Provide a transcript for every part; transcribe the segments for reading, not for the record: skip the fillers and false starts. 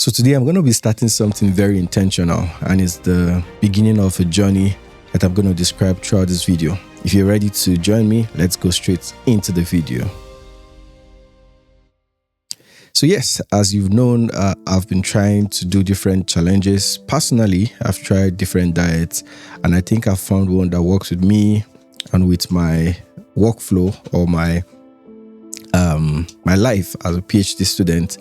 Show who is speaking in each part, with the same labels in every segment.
Speaker 1: So today I'm going to be starting something very intentional, and it's the beginning of a journey that I'm going to describe throughout this video. If you're ready to join me, let's go straight into the video. So yes, as you've known, I've been trying to do different challenges. Personally, I've tried different diets, and I think I've found one that works with me and with my workflow or my life as a PhD student,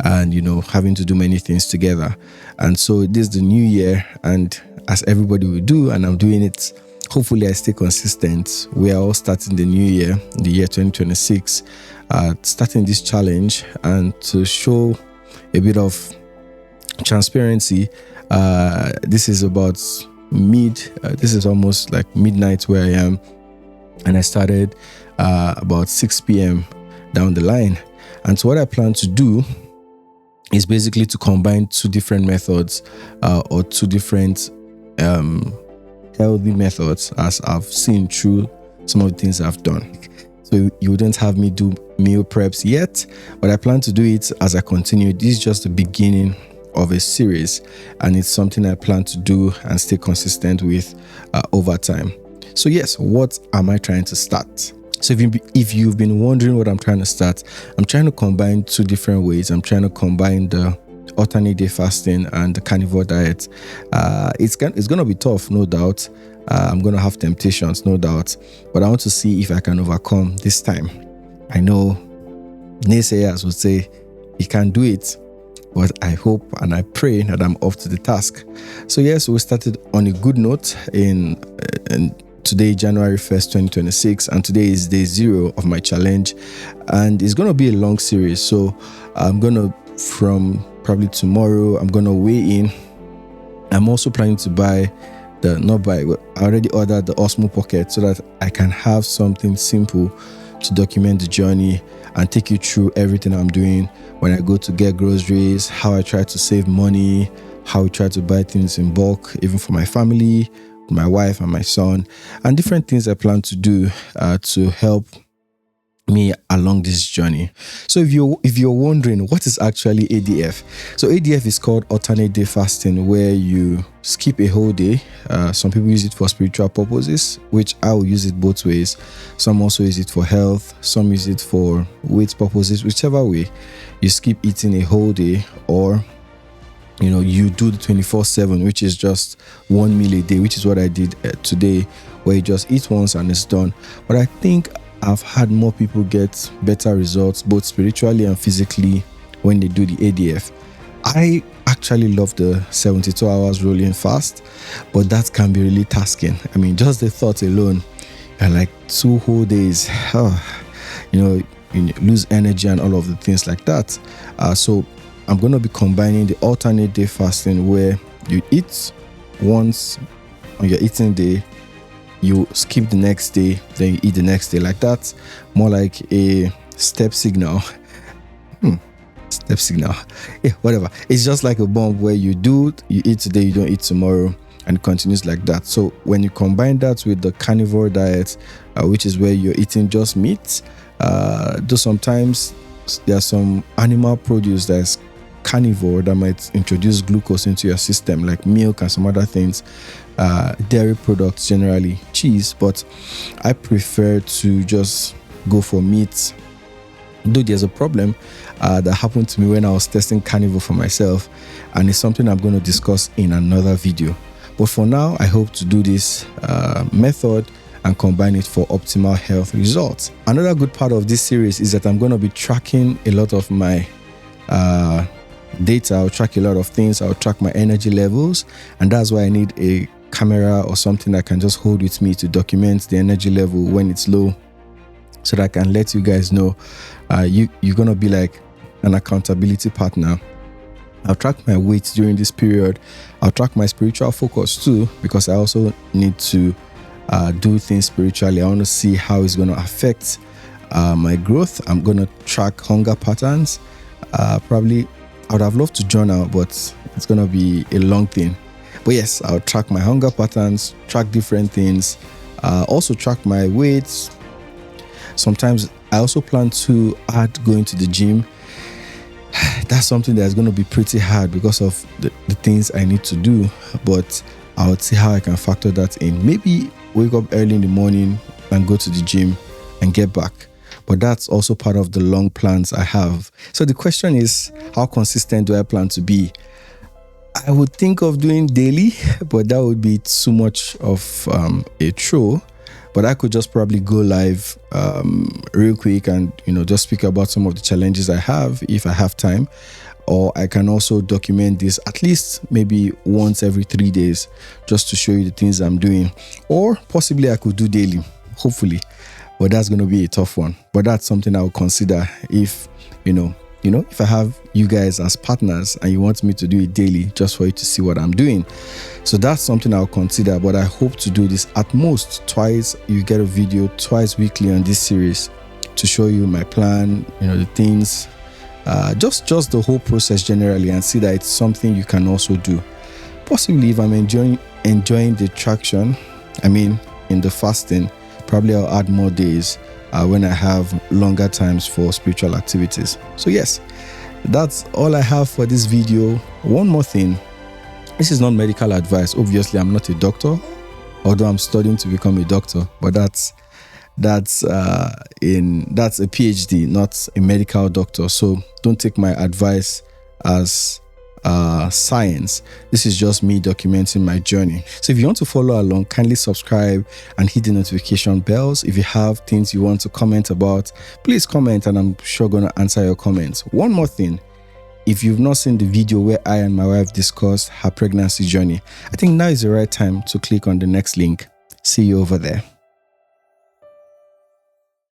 Speaker 1: and having to do many things together. And so this is the new year, and as everybody will do, and I'm doing it, hopefully I stay consistent. We are all starting the new year, the year 2026, starting this challenge. And to show a bit of transparency, this is about this is almost like midnight where I am, and I started about 6 p.m. down the line. And so what I plan to do is basically to combine two different methods or two different healthy methods, as I've seen through some of the things I've done. So you wouldn't have me do meal preps yet, but I plan to do it as I continue. This is just the beginning of a series, and it's something I plan to do and stay consistent with over time. So yes, what am I trying to start? So if you've been wondering what I'm trying to start, I'm trying to combine two different ways. I'm trying to combine the alternate day fasting and the carnivore diet. It's going to be tough, no doubt. I'm going to have temptations, no doubt. But I want to see if I can overcome this time. I know naysayers would say you can't do it, but I hope and I pray that I'm up to the task. So yes, we started on a good note in today, January 1st, 2026, and today is day 0 of my challenge, and it's going to be a long series. So I'm going to, from probably tomorrow, I'm going to weigh in. I'm also planning to I already ordered the Osmo Pocket so that I can have something simple to document the journey and take you through everything I'm doing when I go to get groceries, how I try to save money, how I try to buy things in bulk, even for my family, my wife and my son, and different things I plan to do to help me along this journey. So if you're wondering what is actually ADF, so ADF is called alternate day fasting, where you skip a whole day. Some people use it for spiritual purposes, which I will use it both ways. Some also use it for health, some use it for weight purposes. Whichever way, you skip eating a whole day, or you do the 24/7, which is just one meal a day, which is what I did today, where you just eat once and it's done. But I think I've had more people get better results, both spiritually and physically, when they do the ADF. I actually love the 72 hours rolling fast, but that can be really tasking. I mean, just the thought alone, like 2 whole days, you lose energy and all of the things like that. So I'm going to be combining the alternate day fasting, where you eat once on your eating day, you skip the next day, then you eat the next day, like that. More like a step signal. Step signal. Yeah, whatever. It's just like a bomb where you eat today, you don't eat tomorrow, and it continues like that. So when you combine that with the carnivore diet, which is where you're eating just meat, though sometimes there's some animal produce that's carnivore that might introduce glucose into your system, like milk and some other things, dairy products, generally cheese, but I prefer to just go for meat. Though there's a problem that happened to me when I was testing carnivore for myself, and it's something I'm going to discuss in another video. But for now, I hope to do this method and combine it for optimal health results. Another good part of this series is that I'm going to be tracking a lot of my data. I'll track a lot of things. I'll track my energy levels, and that's why I need a camera or something I can just hold with me to document the energy level when it's low, so that I can let you guys know. You're gonna be like an accountability partner. I'll track my weight during this period. I'll track my spiritual focus too, because I also need to do things spiritually. I want to see how it's going to affect my growth. I'm going to track hunger patterns. Probably I would have loved to journal, but it's going to be a long thing. But yes, I'll track my hunger patterns, track different things, also track my weights. Sometimes I also plan to add going to the gym. that's something that's going to be pretty hard because of the things I need to do. But I would see how I can factor that in. Maybe wake up early in the morning and go to the gym and get back. But that's also part of the long plans I have. So the question is, how consistent do I plan to be? I would think of doing daily, but that would be too much of a chore. But I could just probably go live real quick and, just speak about some of the challenges I have if I have time. Or I can also document this at least maybe once every 3 days just to show you the things I'm doing. Or possibly I could do daily, hopefully. But that's going to be a tough one. But that's something I would consider if, if I have you guys as partners and you want me to do it daily just for you to see what I'm doing. So that's something I'll consider, but I hope to do this at most twice. You get a video twice weekly on this series to show you my plan, the things, just the whole process generally, and see that it's something you can also do. Possibly if I'm enjoying the traction, in the fasting, probably I'll add more days when I have longer times for spiritual activities. So yes, that's all I have for this video. One more thing, this is not medical advice. Obviously, I'm not a doctor, although I'm studying to become a doctor, but that's a PhD, not a medical doctor. So don't take my advice as science. This is just me documenting my journey. So if you want to follow along, kindly subscribe and hit the notification bells. If you have things you want to comment about, please comment and I'm sure going to answer your comments. One more thing, if you've not seen the video where I and my wife discussed her pregnancy journey, I think now is the right time to click on the next link. See you over there.